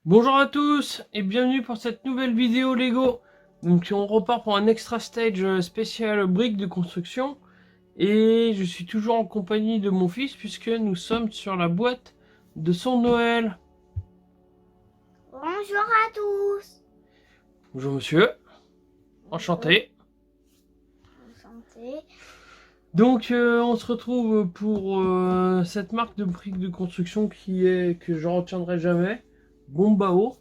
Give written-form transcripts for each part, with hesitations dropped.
Bonjour à tous et bienvenue pour cette nouvelle vidéo Lego. Donc on repart pour un extra stage spécial briques de construction et je suis toujours en compagnie de mon fils puisque nous sommes sur la boîte de son Noël. Bonjour à tous. Bonjour monsieur, Bonjour. enchanté. Enchanté. Donc on se retrouve pour cette marque de briques de construction qui est que je retiendrai jamais, Bombao.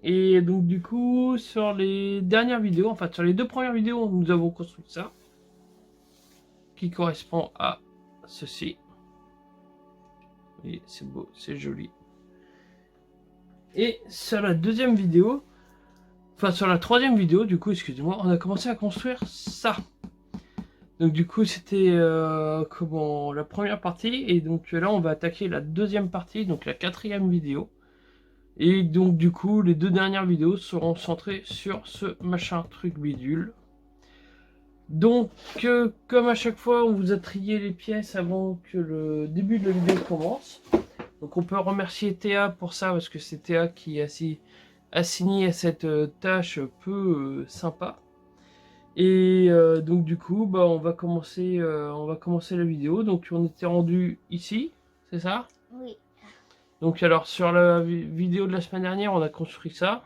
Et donc du coup sur les dernières vidéos, enfin sur les deux premières vidéos, nous avons construit ça. Qui correspond à ceci. Oui, c'est beau, c'est joli. Et sur la deuxième vidéo, enfin sur la troisième vidéo, du coup, excusez-moi, on a commencé à construire ça. Donc du coup, c'était comment la première partie, et donc là, on va attaquer la deuxième partie, donc la quatrième vidéo. Et donc du coup, les deux dernières vidéos seront centrées sur ce machin truc bidule. Donc, comme à chaque fois, on vous a trié les pièces avant que le début de la vidéo commence. Donc on peut remercier Théa pour ça, parce que c'est Théa qui a assigné à cette tâche peu sympa. Et donc du coup, bah, on va commencer la vidéo. Donc on était rendu ici, c'est ça? Oui. Donc alors sur la vidéo de la semaine dernière, on a construit ça.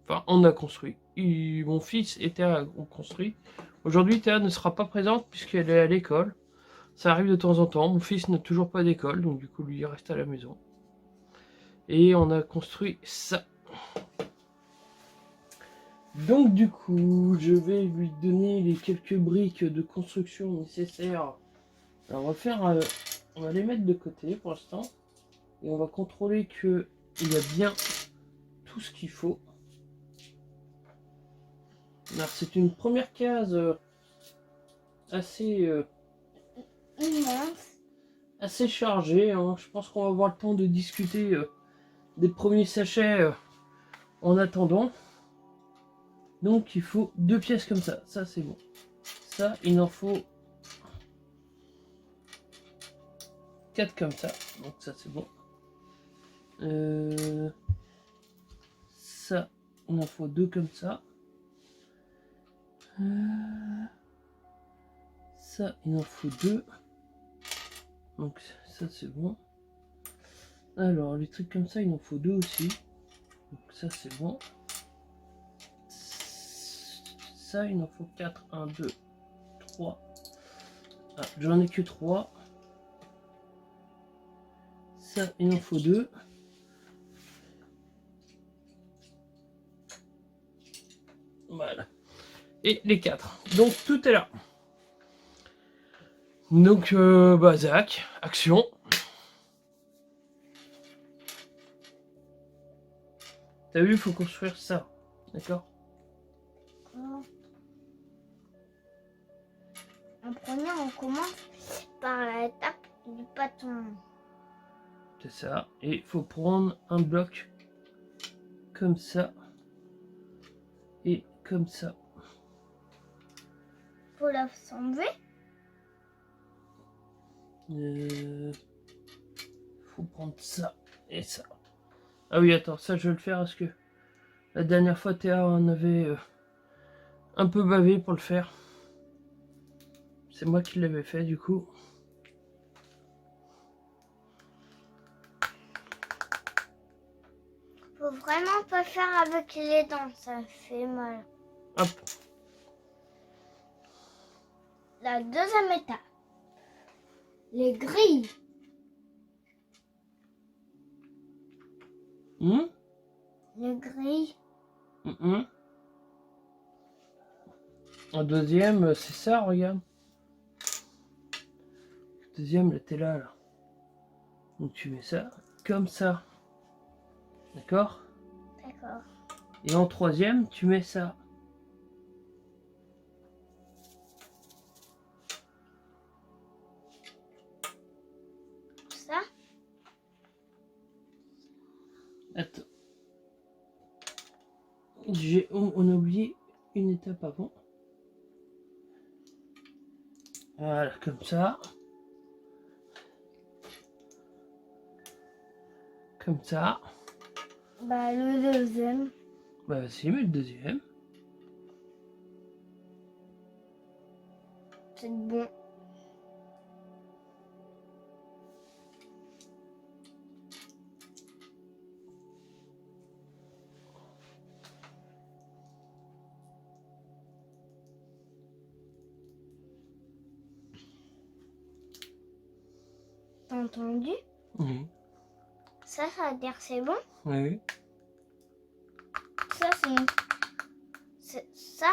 Enfin, on a construit. Mon fils et Théa ont construit. Aujourd'hui, Théa ne sera pas présente puisqu'elle est à l'école. Ça arrive de temps en temps. Mon fils n'a toujours pas d'école, donc du coup, lui, il reste à la maison. Et on a construit ça. Donc du coup, je vais lui donner les quelques briques de construction nécessaires. Alors, on va les mettre de côté pour l'instant. Et on va contrôler qu'il y a bien tout ce qu'il faut. Alors, c'est une première case assez... Immense. assez chargé, hein. Je pense qu'on va avoir le temps de discuter des premiers sachets en attendant. Donc il faut deux pièces comme ça. Ça c'est bon. Ça, il en faut 4 comme ça. Donc ça c'est bon. Ça, il en faut 2 comme ça. Ça, il en faut 2. Donc ça c'est bon. Alors les trucs comme ça, il en faut 2 aussi. Donc ça c'est bon. Ça, il en faut 4. 1, 2, 3. Ah, j'en ai que 3. Ça, il en faut 2. Voilà. Et les 4. Donc tout est là. Donc, bah, Zach, action. T'as vu, il faut construire ça. D'accord? En premier, on commence par l'étape du bâton. C'est ça. Et il faut prendre un bloc comme ça. Et comme ça. Faut l'assembler. Faut prendre ça et ça. Ah oui, attends, ça je vais le faire parce que la dernière fois Théa en avait un peu bavé pour le faire. C'est moi qui l'avais fait du coup. Faut vraiment pas faire avec les dents, ça fait mal. Hop. La deuxième étape. Les grilles. Hum, Les grilles. hum. Un deuxième, c'est ça, regarde. Deuxième, là, t'es là. Donc tu mets ça comme ça. D'accord? D'accord. Et en troisième, tu mets ça. Ça. Attends. On a oublié une étape avant. Voilà, comme ça. Comme ça. Bah, le deuxième. Bah vas-y, mets le deuxième. C'est bon. T'as entendu? Oui. Ça veut dire c'est bon. Oui. Ça,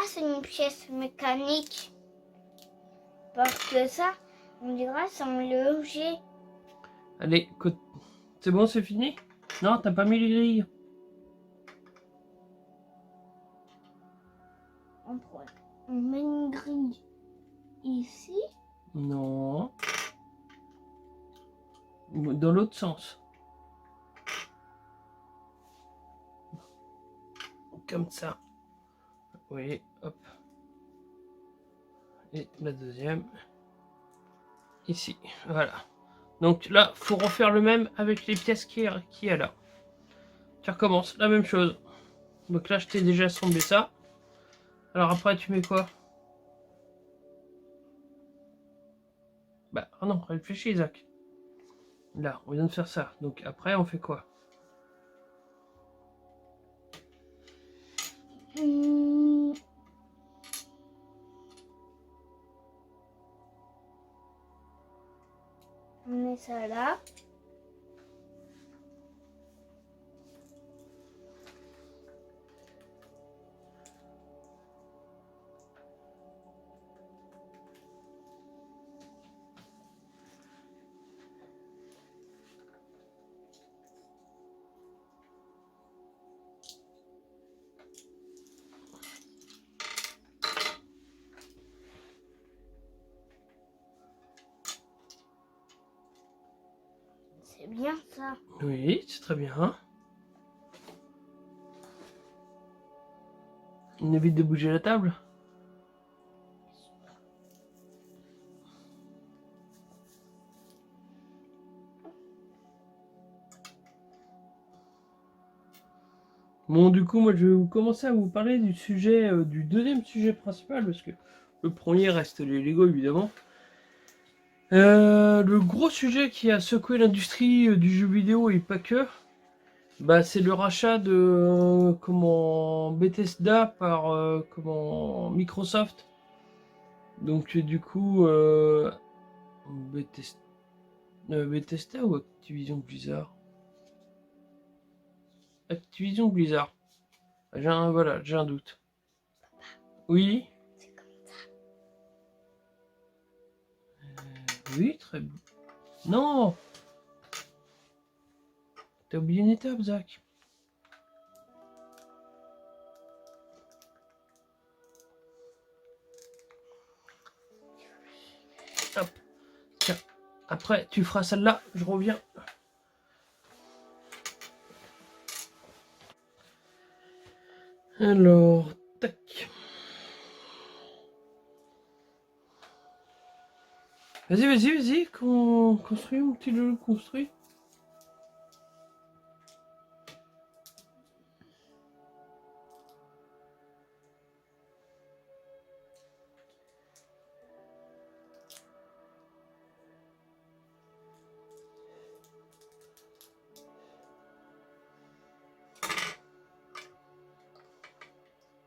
c'est une pièce mécanique. Parce que ça, on dirait c'est un objet. Allez, c'est bon, c'est fini? Non, t'as pas mis les grilles. On met une grille ici. Non. Dans l'autre sens. Comme ça. Oui, hop. Et la deuxième. Ici, voilà. Donc là, faut refaire le même avec les pièces qui est là. Tu recommences, la même chose. Donc là, je t'ai déjà assemblé ça. Alors après, tu mets quoi? Bah, oh non, réfléchis, Isaac. Là, on vient de faire ça. Donc après, on fait quoi? On met ça là. C'est bien ça. Oui, c'est très bien. On évite de bouger la table. Bon, du coup, moi, je vais vous commencer à vous parler du sujet, du deuxième sujet principal, parce que le premier reste les Lego, évidemment. Le gros sujet qui a secoué l'industrie du jeu vidéo et pas que, bah, c'est le rachat de Bethesda par Microsoft. Donc du coup, Bethesda ou Activision Blizzard? Activision Blizzard. Voilà, j'ai un doute. Oui. C'est comme ça. Oui, très bien. Non. T'as oublié une étape, Zach. Hop. Tiens. Après, tu feras celle-là. Je reviens. Alors, tac. Vas-y. Construis, mon petit Loulou, construis.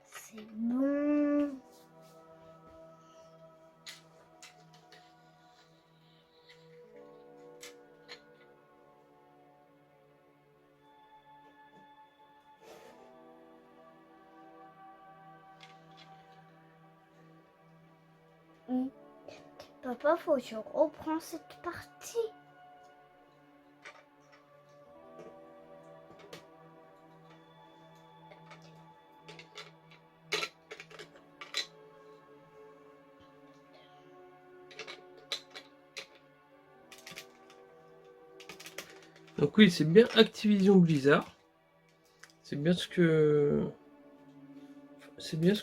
C'est bon. Papa, faut que je reprends cette partie. Donc oui, c'est bien Activision Blizzard. C'est bien ce que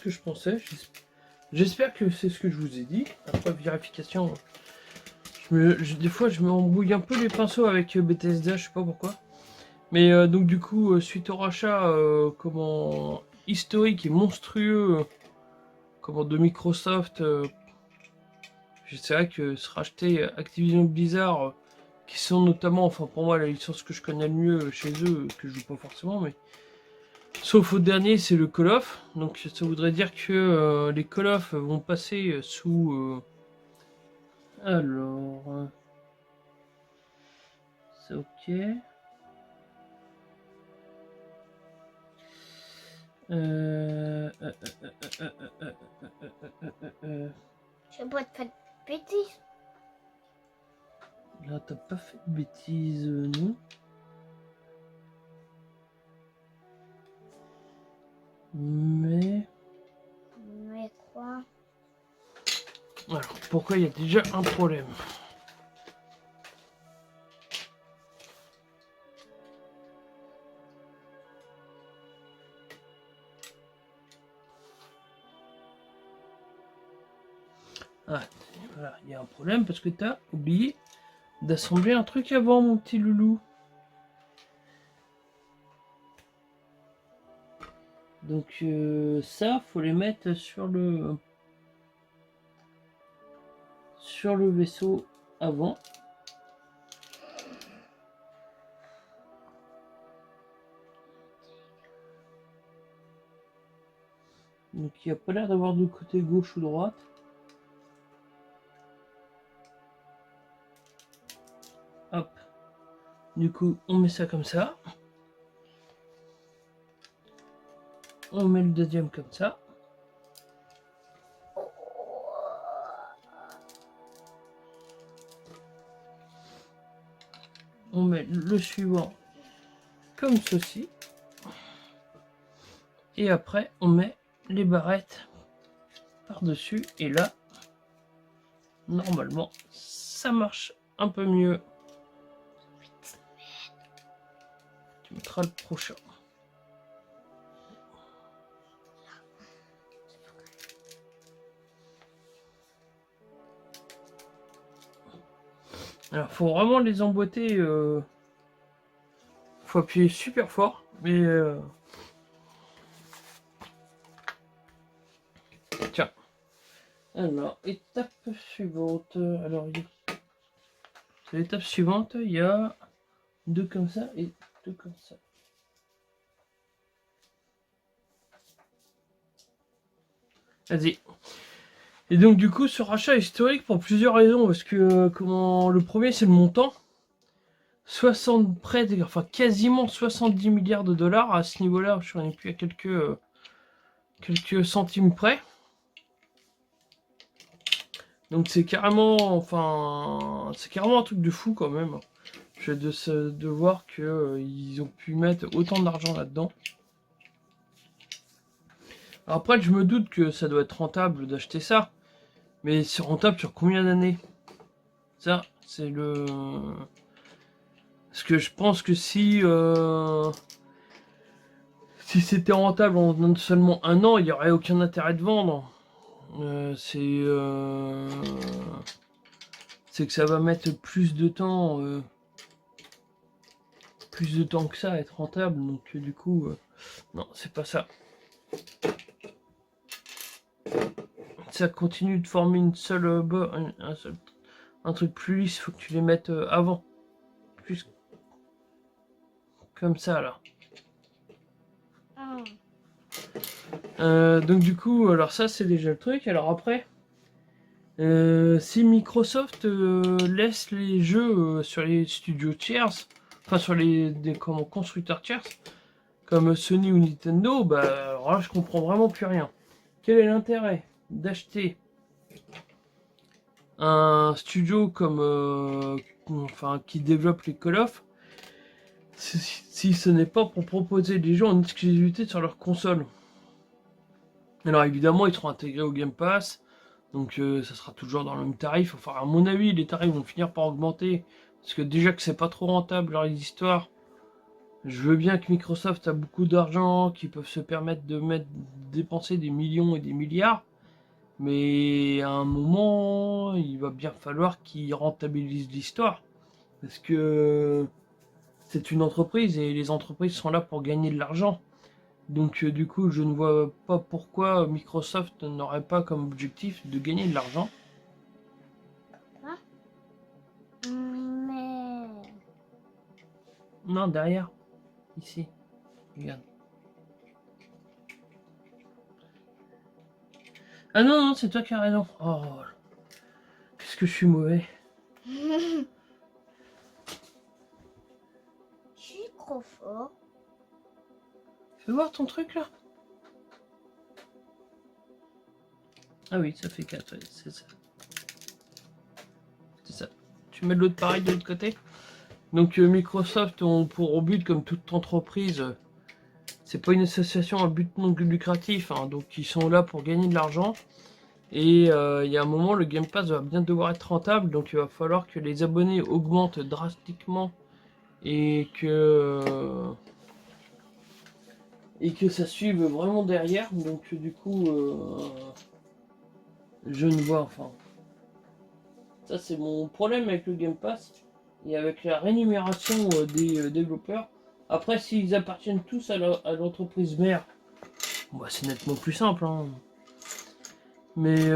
je pensais. J'espère que c'est ce que je vous ai dit. Après vérification, des fois je me embrouille un peu les pinceaux avec Bethesda, je sais pas pourquoi. Mais donc du coup, suite au rachat comment historique et monstrueux comment de Microsoft, c'est vrai que se racheter Activision Blizzard, qui sont notamment, enfin pour moi la licence que je connais le mieux chez eux, que je joue pas forcément, mais sauf au dernier, c'est le Call of. Donc ça voudrait dire que les Call of vont passer sous... alors... c'est ok. Je vais pas te faire de bêtises. Là, t'as pas fait de bêtises, non? Mais... Mais quoi? alors, pourquoi il y a déjà un problème? Ah, voilà, il y a un problème parce que t'as oublié d'assembler un truc avant, mon petit loulou. Donc ça, faut les mettre sur le vaisseau avant. Donc il n'y a pas l'air d'avoir de côté gauche ou droite. Hop. Du coup, on met ça comme ça. On met le deuxième comme ça. On met le suivant comme ceci. Et après, on met les barrettes par-dessus. Et là, normalement, ça marche un peu mieux. Tu mettras le prochain. Alors, faut vraiment les emboîter. Faut appuyer super fort. Mais tiens. Alors, étape suivante. Alors, c'est l'étape suivante. Il y a deux comme ça et deux comme ça. Vas-y. Et donc du coup, ce rachat est historique pour plusieurs raisons, parce que comment le premier, c'est le montant. 60 près, enfin quasiment 70 milliards de dollars à ce niveau-là. Je n'en ai plus à quelques centimes près. Donc c'est carrément, enfin, c'est carrément un truc de fou quand même. De voir qu'ils ont pu mettre autant d'argent là-dedans. Après, je me doute que ça doit être rentable d'acheter ça. Mais c'est rentable sur combien d'années? Ça, c'est le... Parce que je pense que si c'était rentable en seulement un an, il n'y aurait aucun intérêt de vendre. C'est que ça va mettre plus de temps que ça à être rentable. Donc du coup, non, c'est pas ça. Ça continue de former une seule un truc plus lisse. Faut que tu les mettes avant, plus comme ça là. Donc du coup, alors ça c'est déjà le truc. Alors après, si Microsoft laisse les jeux sur les studios tiers, enfin sur les constructeurs tiers, comme Sony ou Nintendo, bah alors là je comprends vraiment plus rien. Quel est l'intérêt d'acheter un studio comme enfin qui développe les Call of si ce n'est pas pour proposer des jeux en exclusivité sur leur console? Alors évidemment ils seront intégrés au Game Pass, donc ça sera toujours dans le même tarif. Enfin à mon avis les tarifs vont finir par augmenter, parce que déjà que c'est pas trop rentable leur histoire. Je veux bien que Microsoft a beaucoup d'argent, qu'ils peuvent se permettre de dépenser des millions et des milliards, mais à un moment il va bien falloir qu'ils rentabilisent l'histoire, parce que c'est une entreprise et les entreprises sont là pour gagner de l'argent. Donc du coup, je ne vois pas pourquoi Microsoft n'aurait pas comme objectif de gagner de l'argent. Mais... Non, derrière. Ici. Regarde. Ah non, non, c'est toi qui as raison. Oh, qu'est-ce que je suis mauvais. Je suis trop fort. Fais voir ton truc là. Ah oui, ça fait 4, ouais, c'est ça. C'est ça. Tu mets de l'autre pareil de l'autre côté. Donc Microsoft ont pour but, comme toute entreprise, c'est pas une association à but non lucratif, hein, donc ils sont là pour gagner de l'argent. Et il y a un moment, le Game Pass va bien devoir être rentable, donc il va falloir que les abonnés augmentent drastiquement et que ça suive vraiment derrière. Donc du coup, je ne vois, enfin, ça c'est mon problème avec le Game Pass et avec la rémunération des développeurs. Après, s'ils appartiennent tous à l'entreprise mère, bah, c'est nettement plus simple, hein. Mais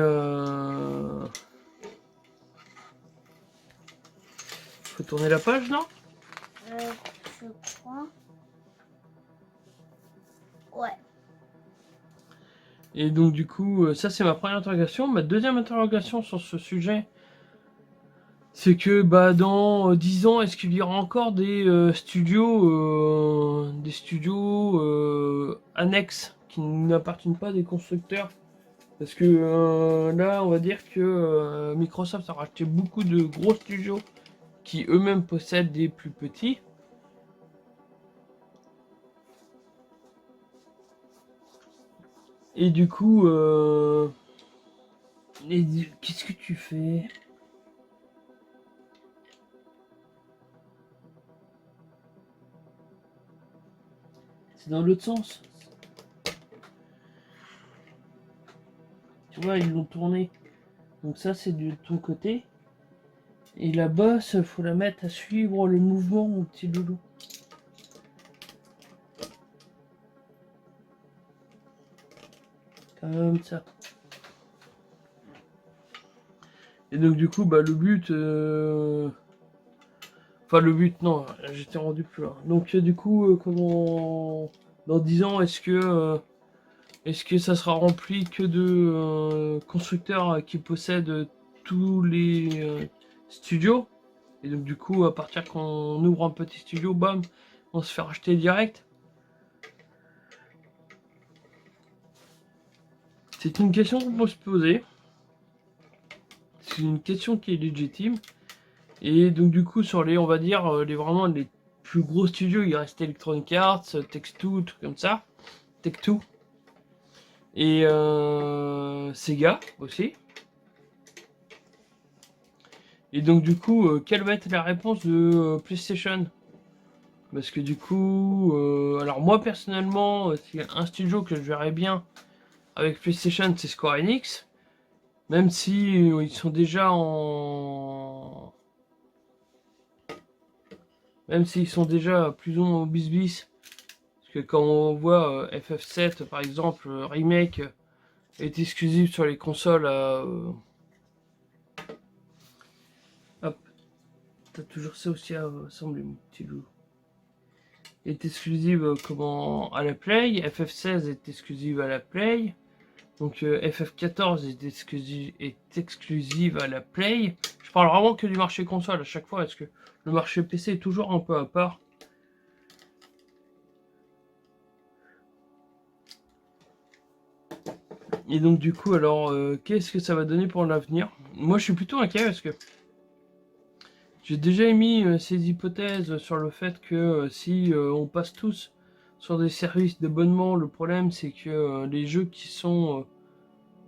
faut tourner la page, non? Je crois. Ouais. Et donc du coup, ça c'est ma première interrogation. Ma deuxième interrogation sur ce sujet, c'est que bah, dans 10 ans, est-ce qu'il y aura encore des studios annexes qui n'appartiennent pas des constructeurs? Parce que là, on va dire que Microsoft a racheté beaucoup de gros studios qui eux-mêmes possèdent des plus petits. Et du coup, qu'est-ce que tu fais? C'est dans l'autre sens. Tu vois, ils l'ont tourné. Donc ça, c'est de ton côté. Et la bosse, faut la mettre à suivre le mouvement, mon petit loulou. Comme ça. Et donc du coup, bah le but... Enfin le but, non, j'étais rendu plus loin. Donc du coup, comment... Dans 10 ans, est-ce que ça sera rempli que de constructeurs qui possèdent tous les studios? Et donc du coup, à partir qu'on ouvre un petit studio, bam, on se fait racheter direct? C'est une question qu'on peut se poser. C'est une question qui est légitime. Et donc du coup, sur les, on va dire, vraiment les plus gros studios, il reste Electronic Arts, Take-Two, tout comme ça. Take-Two. Et Sega aussi. Et donc du coup, quelle va être la réponse de PlayStation? Parce que du coup, alors moi personnellement, s'il y a un studio que je verrais bien avec PlayStation, c'est Square Enix. Même si ils sont déjà en... Même s'ils sont déjà plus ou moins au bis-bis. Parce que quand on voit FF7 par exemple, remake est exclusif sur les consoles hop, t'as toujours ça aussi à assembler mon petit loup. Est exclusive à la Play, FF16 est exclusive à la Play. Donc FF14 est exclusive à la Play. Je parle vraiment que du marché console à chaque fois, parce que le marché PC est toujours un peu à part. Et donc du coup, alors, qu'est-ce que ça va donner pour l'avenir? Moi, je suis plutôt inquiet, parce que j'ai déjà émis ces hypothèses sur le fait que si on passe tous sur des services d'abonnement, le problème c'est que les jeux qui sont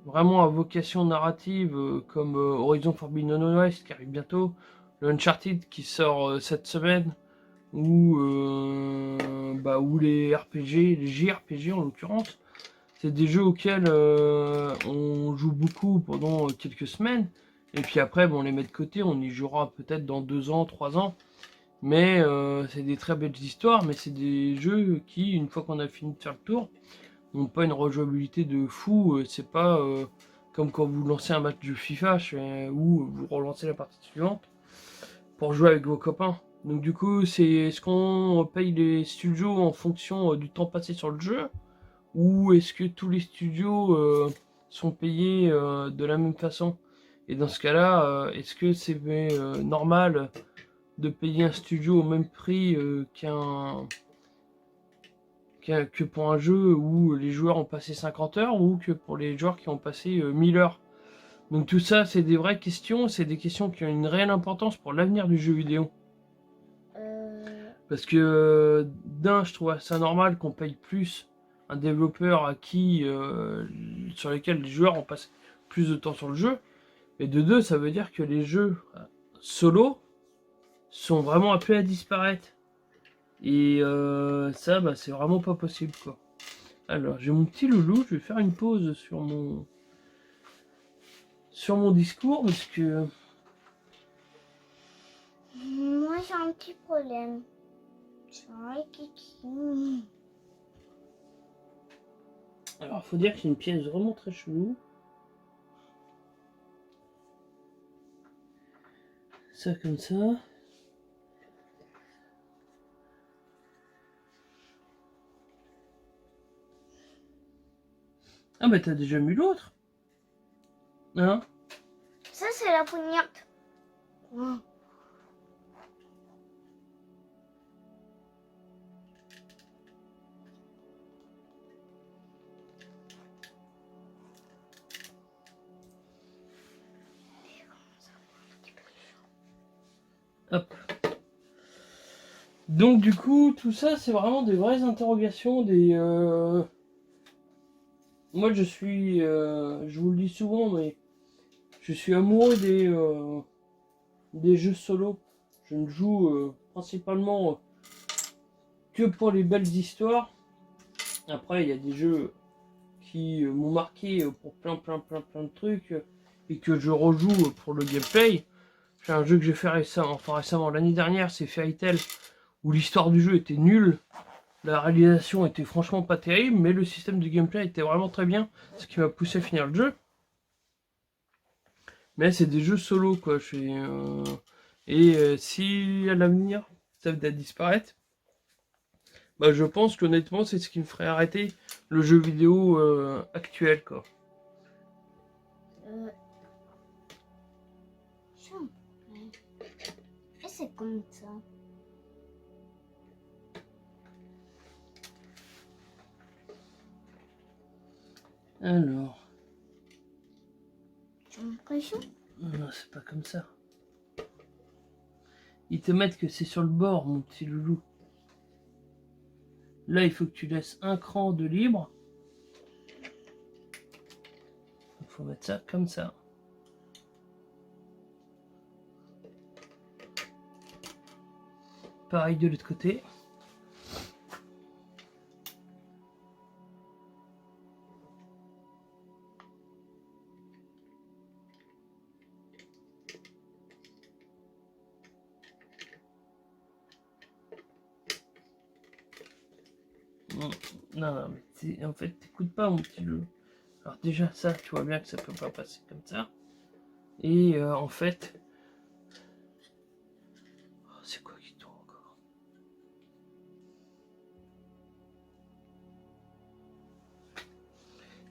vraiment à vocation narrative, comme Horizon Forbidden West qui arrive bientôt, le Uncharted qui sort cette semaine, ou les RPG, les JRPG en l'occurrence, c'est des jeux auxquels on joue beaucoup pendant quelques semaines, et puis après on les met de côté, on y jouera peut-être dans 2 ans, 3 ans, Mais c'est des très belles histoires, mais c'est des jeux qui, une fois qu'on a fini de faire le tour, n'ont pas une rejouabilité de fou. C'est pas comme quand vous lancez un match de FIFA où vous relancez la partie suivante pour jouer avec vos copains. Donc du coup, est-ce qu'on paye les studios en fonction du temps passé sur le jeu, ou est-ce que tous les studios sont payés de la même façon? Et dans ce cas-là, est-ce que c'est normal de payer un studio au même prix que pour un jeu où les joueurs ont passé 50 heures, ou que pour les joueurs qui ont passé 1000 heures? Donc tout ça, c'est des vraies questions, c'est des questions qui ont une réelle importance pour l'avenir du jeu vidéo. Parce que d'un, je trouve ça normal qu'on paye plus un développeur sur lequel les joueurs ont passé plus de temps sur le jeu. Et de deux, ça veut dire que les jeux solo sont vraiment appelés à disparaître. Et ça, bah, c'est vraiment pas possible, quoi. Alors, j'ai mon petit loulou, je vais faire une pause sur mon discours, parce que... Moi, j'ai un petit problème. Ouais, Kiki. Alors, faut dire que c'est une pièce vraiment très chelou. Ça comme ça. Ah bah t'as déjà mis l'autre. Hein? Ça, c'est la poignarde. Oh. Hop. Donc du coup, tout ça, c'est vraiment des vraies interrogations, Moi, je vous le dis souvent, mais je suis amoureux des jeux solo. Je ne joue principalement que pour les belles histoires. Après, il y a des jeux qui m'ont marqué pour plein de trucs, et que je rejoue pour le gameplay. C'est un jeu que j'ai fait récemment, l'année dernière, c'est Fairy Tail, où l'histoire du jeu était nulle. La réalisation était franchement pas terrible, mais le système de gameplay était vraiment très bien, ce qui m'a poussé à finir le jeu. Mais c'est des jeux solo, quoi. Si à l'avenir ça va disparaître, bah je pense qu'honnêtement c'est ce qui me ferait arrêter le jeu vidéo actuel, quoi. Et c'est comme ça. Alors, J'ai l'impression. non, c'est pas comme ça. Ils te mettent que c'est sur le bord, mon petit loulou. Là, il faut que tu laisses un cran de libre. Il faut mettre ça comme ça. Pareil de l'autre côté. Non, mais en fait, t'écoutes pas, mon petit loulou. Alors déjà, ça, tu vois bien que ça peut pas passer comme ça. Et en fait... Oh, c'est quoi qui tourne encore?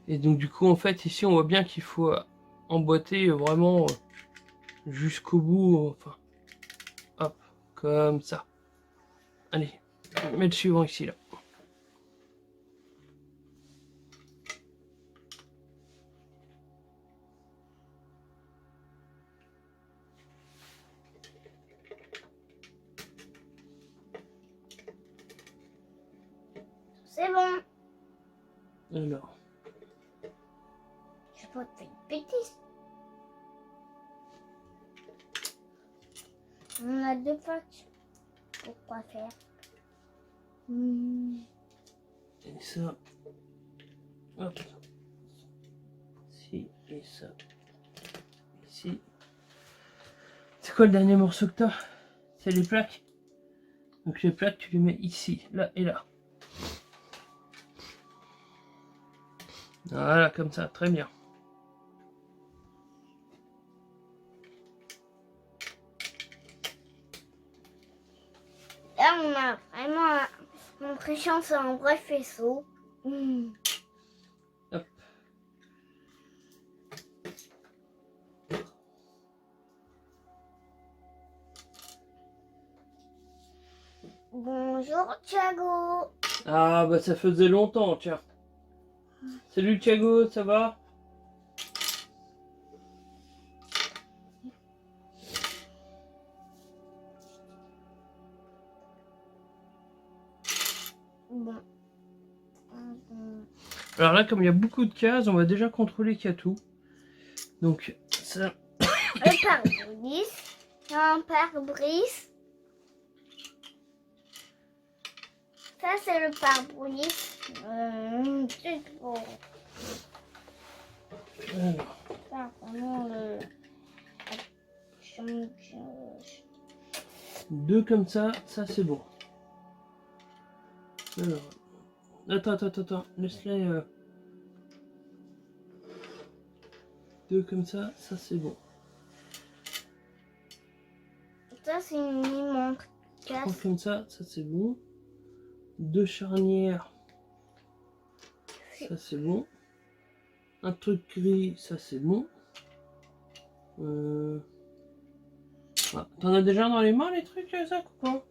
Et donc du coup, en fait, ici, on voit bien qu'il faut emboîter vraiment jusqu'au bout. Enfin, hop, comme ça. Allez, mets le suivant ici, là. C'est bon. Alors, Je peux te faire une bêtise. On a deux pattes. Pourquoi faire? et ça. Hop. Ici, et ça. Ici. C'est quoi le dernier morceau que t'as? C'est les plaques? Donc les plaques, tu les mets ici, là et là. Voilà, comme ça, très bien. Là, on a vraiment l'impression que c'est un vrai faisceau. Hop. Bonjour Thiago. Ah bah ça faisait longtemps, tiens. Salut Thiago, ça va? Bon. Alors là, comme il y a beaucoup de cases, on va déjà contrôler qu'il y a tout. Donc ça... Le pare-brise. Un pare-brise. Ça, c'est le pare-brise. C'est bon. Alors, Ça, vraiment le... deux comme ça c'est bon. Alors, attends, laisse-les... Deux comme ça c'est bon. Ça, c'est une immense Trois casse. comme ça c'est bon. Deux charnières, ça c'est bon. Un truc gris, ça c'est bon. Ah, t'en as déjà dans les mains les trucs, Zach, ou pas?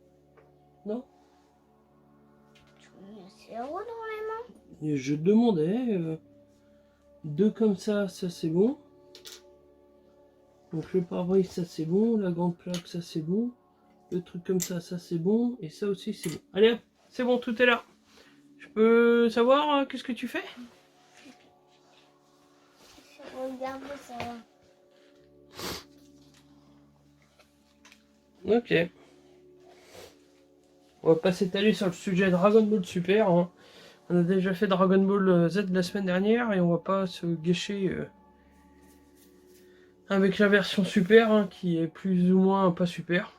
Non? C'est où dans les mains? Et je demandais. Deux comme ça c'est bon. Donc le pare-brise, ça c'est bon. La grande plaque, ça c'est bon. Le truc comme ça c'est bon. Et ça aussi, c'est bon. Allez hop, c'est bon, tout est là. Je peux savoir qu'est-ce que tu fais? Je regarde ça. Ok. On va pas s'étaler sur le sujet Dragon Ball Super. Hein. On a déjà fait Dragon Ball Z la semaine dernière et on va pas se gâcher avec la version Super hein, qui est plus ou moins pas super.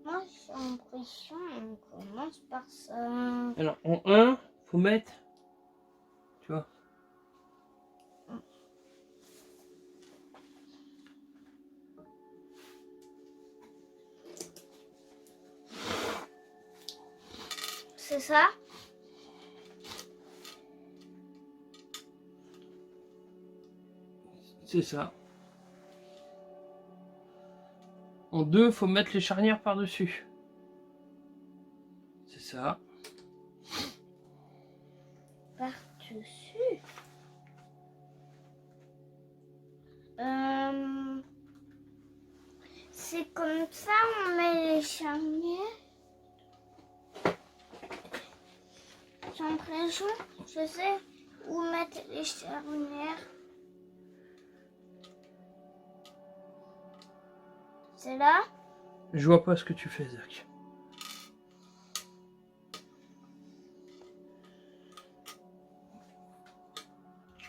Moi, j'ai l'impression qu'on commence par ça. Alors en 1, faut mettre, tu vois. C'est ça? C'est ça. En 2, faut mettre les charnières par-dessus. C'est ça. Par-dessus. C'est comme ça, on met les charnières. J'ai l'impression, je sais où mettre les charnières. C'est là? Je vois pas ce que tu fais, Zach.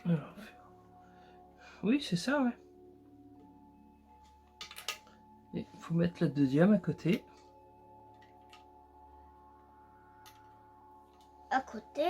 Alors, oui, c'est ça, ouais. Il faut mettre la deuxième à côté. À côté.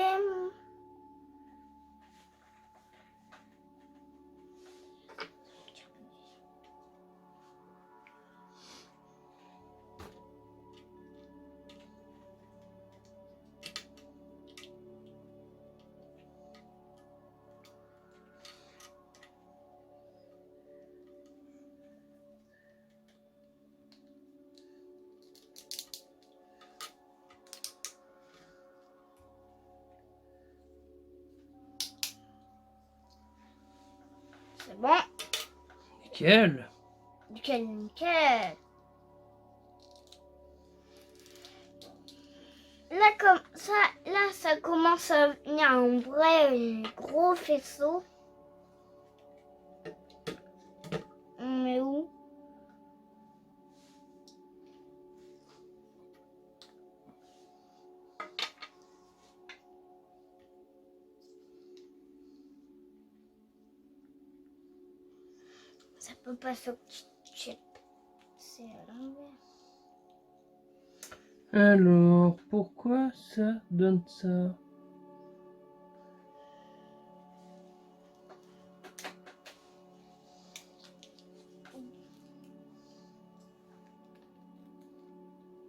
C'est bon. Nickel. Nickel, nickel. Là, comme ça, là, ça commence à venir un vrai gros faisceau. On est où? Ça peut pas se chip. C'est à l'envers. Alors, pourquoi ça donne ça?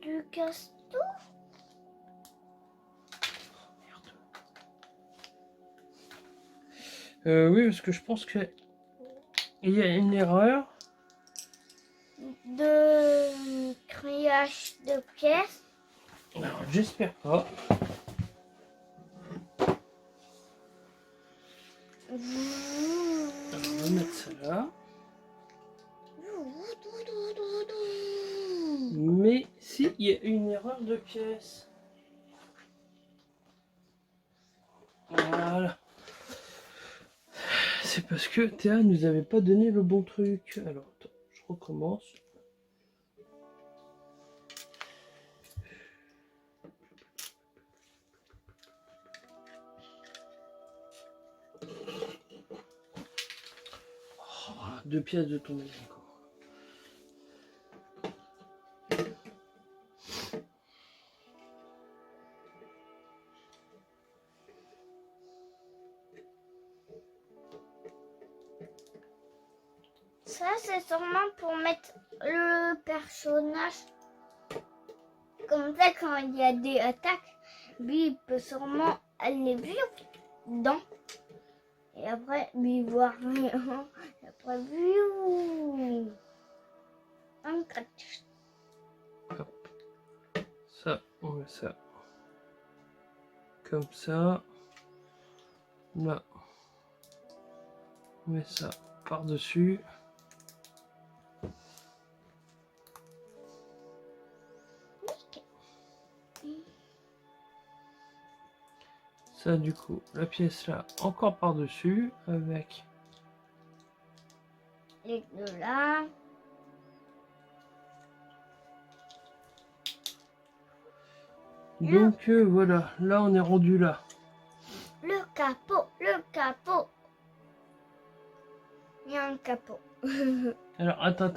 Tu casses tout? Oui, parce que je pense que il y a une erreur. De criage de pièces. Alors, j'espère pas. Alors, on va mettre ça là. Mais si, il y a une erreur de pièce. Voilà. C'est parce que Théa nous avait pas donné le bon truc. Alors, attends, je recommence. Oh, 2 pièces de tombée encore. Ça, c'est sûrement pour mettre le personnage. Comme ça, quand il y a des attaques, lui, il peut sûrement aller vite dedans. Et après, lui, voir rien. Et après, viou, un catch. Hop. Ça, on met ça. Comme ça. Là. On met ça par-dessus. Ça, du coup, la pièce là, encore par-dessus, avec... Les deux là. Donc, voilà, là, on est rendu là. Le capot, le capot. Il y a un capot. Alors, attends.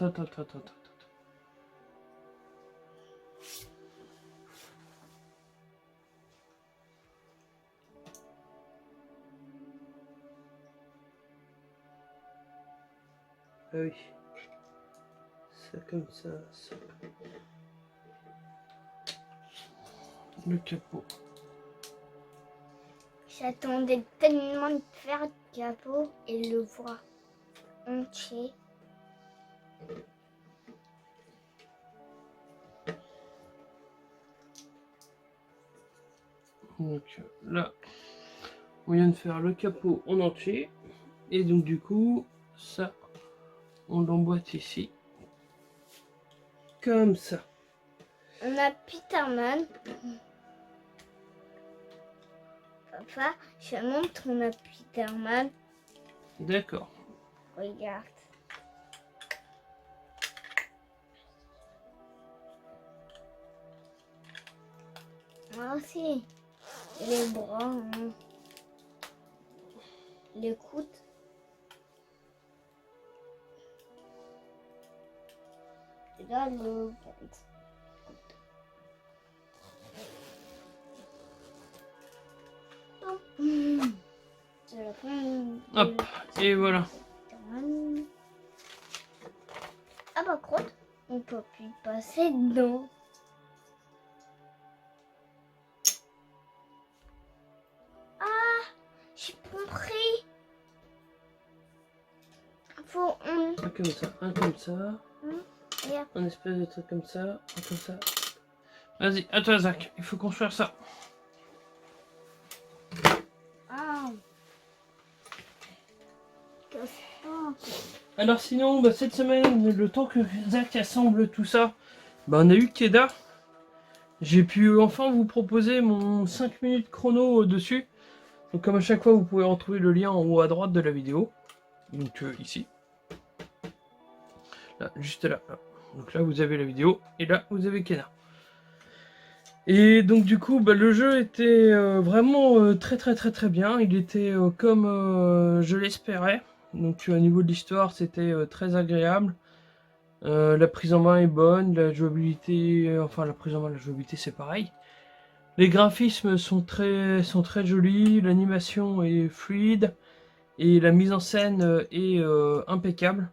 Ah oui. Ça comme ça, ça. Le capot. J'attendais tellement de faire le capot et le voir entier. Donc là, on vient de faire le capot en entier. Et donc du coup, ça, on l'emboîte ici. Comme ça. On a Peterman. Papa, je montre, on a Peterman. D'accord. Regarde. Moi aussi. Les bras, hein. Les coudes. Et là, le ventre. C'est la fin. Hop, et voilà. Ah bah crotte, on peut plus passer dedans. Ah, j'ai compris. Faut Un comme ça, un comme ça. et après, Un espèce de truc comme ça, un comme ça. Vas-y, à toi Zach, il faut construire ça. ah. Alors sinon, bah, cette semaine, le temps que Zach assemble tout ça, bah, on a eu Keda. J'ai pu enfin vous proposer mon 5 minutes chrono dessus. Donc comme à chaque fois, vous pouvez retrouver le lien en haut à droite de la vidéo. Donc ici. Là, juste là, là. Donc là, vous avez la vidéo. Et là, vous avez Keda. Et donc du coup, bah, le jeu était vraiment très bien. Il était comme je l'espérais. Donc au niveau de l'histoire, c'était très agréable. La prise en main est bonne, la jouabilité, enfin la prise en main, la jouabilité c'est pareil. Les graphismes sont très jolis, l'animation est fluide et la mise en scène est impeccable.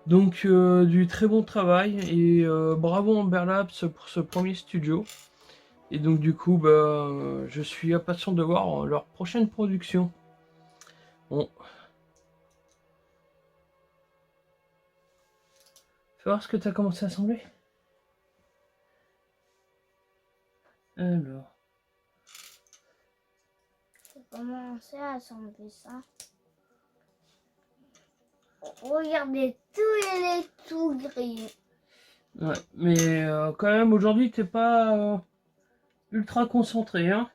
Donc du très bon travail et bravo Amber Labs pour ce premier studio. Et donc du coup je suis impatient de voir leur prochaine production. Bon. Fais voir ce que tu as commencé à assembler. Alors. J'ai commencé à assembler ça. Regardez, tout il est tout gris. Ouais, mais quand même aujourd'hui t'es pas ultra concentré, hein.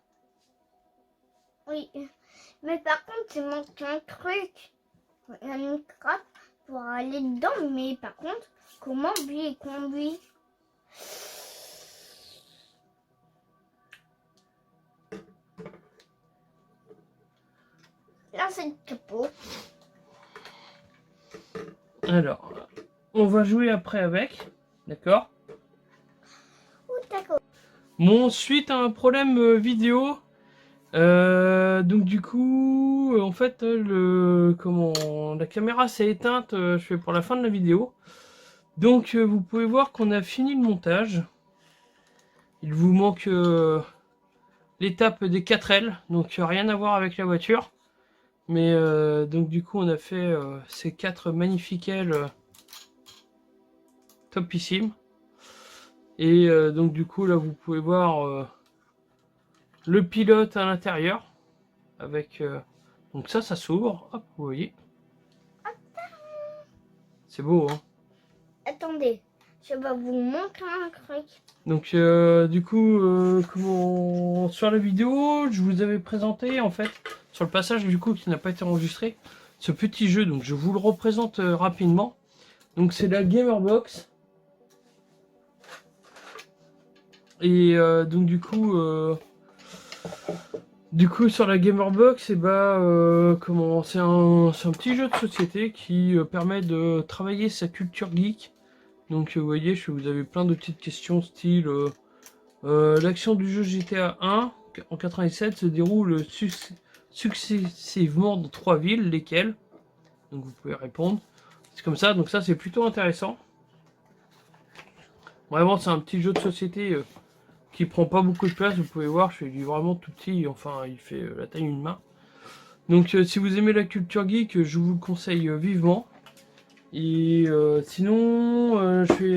Oui, mais par contre, il manque un truc, une trappe pour aller dedans. Mais par contre, comment lui est conduit? Là, c'est le capot. Alors, on va jouer après avec, d'accord? Oh, d'accord. Bon, suite à un problème vidéo, donc du coup, en fait, la caméra s'est éteinte, je fais pour la fin de la vidéo. Donc, vous pouvez voir qu'on a fini le montage. Il vous manque l'étape des 4L, donc rien à voir avec la voiture. Mais donc du coup, on a fait ces 4 magnifiques ailes topissimes. Et donc du coup, là, vous pouvez voir le pilote à l'intérieur. Avec donc ça s'ouvre, hop, vous voyez, c'est beau, hein. Attendez, je vais vous montrer un truc. Donc du coup, sur la vidéo, je vous avais présenté en fait sur le passage du coup qui n'a pas été enregistré, ce petit jeu. Donc je vous le représente rapidement. Donc c'est la Gamerbox. Et donc du coup sur la Gamerbox, et c'est un petit jeu de société qui permet de travailler sa culture geek. Donc vous voyez, vous avez plein de petites questions style l'action du jeu GTA 1 en 97 se déroule successivement dans 3 villes, lesquelles? Donc vous pouvez répondre. C'est comme ça, donc ça c'est plutôt intéressant. Vraiment c'est un petit jeu de société qui prend pas beaucoup de place, vous pouvez voir, je suis vraiment tout petit, enfin il fait la taille d'une main. Donc si vous aimez la culture geek, je vous le conseille vivement. Et sinon, je suis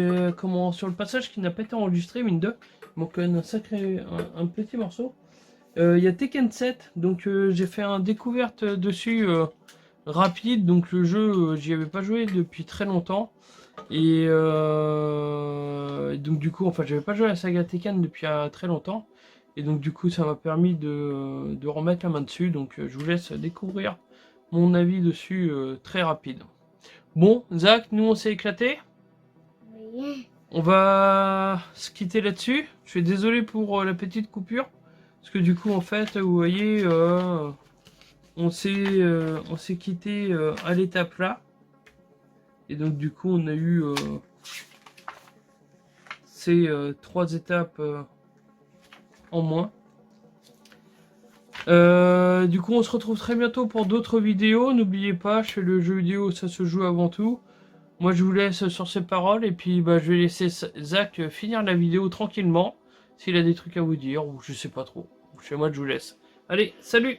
sur le passage qui n'a pas été enregistré, mine de, il manque un petit morceau. Il y a Tekken 7, donc j'ai fait une découverte dessus rapide, donc le jeu, j'y avais pas joué depuis très longtemps. Et donc du coup, enfin j'avais pas joué à la saga Tekken depuis très longtemps. Et donc du coup ça m'a permis de remettre la main dessus, donc je vous laisse découvrir mon avis dessus très rapide. Bon, Zach, nous on s'est éclaté. Oui. On va se quitter là-dessus. Je suis désolé pour la petite coupure. Parce que du coup, en fait, vous voyez, on s'est quitté à l'étape là. Et donc du coup, on a eu ces 3 étapes en moins. Du coup, on se retrouve très bientôt pour d'autres vidéos. N'oubliez pas, chez le jeu vidéo, ça se joue avant tout. Moi, je vous laisse sur ces paroles et puis je vais laisser Zach finir la vidéo tranquillement. S'il a des trucs à vous dire, ou je sais pas trop. Chez moi, je vous laisse. Allez, salut!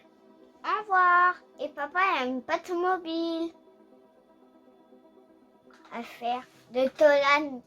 Au revoir. Et papa a une patte mobile à faire de Tolan.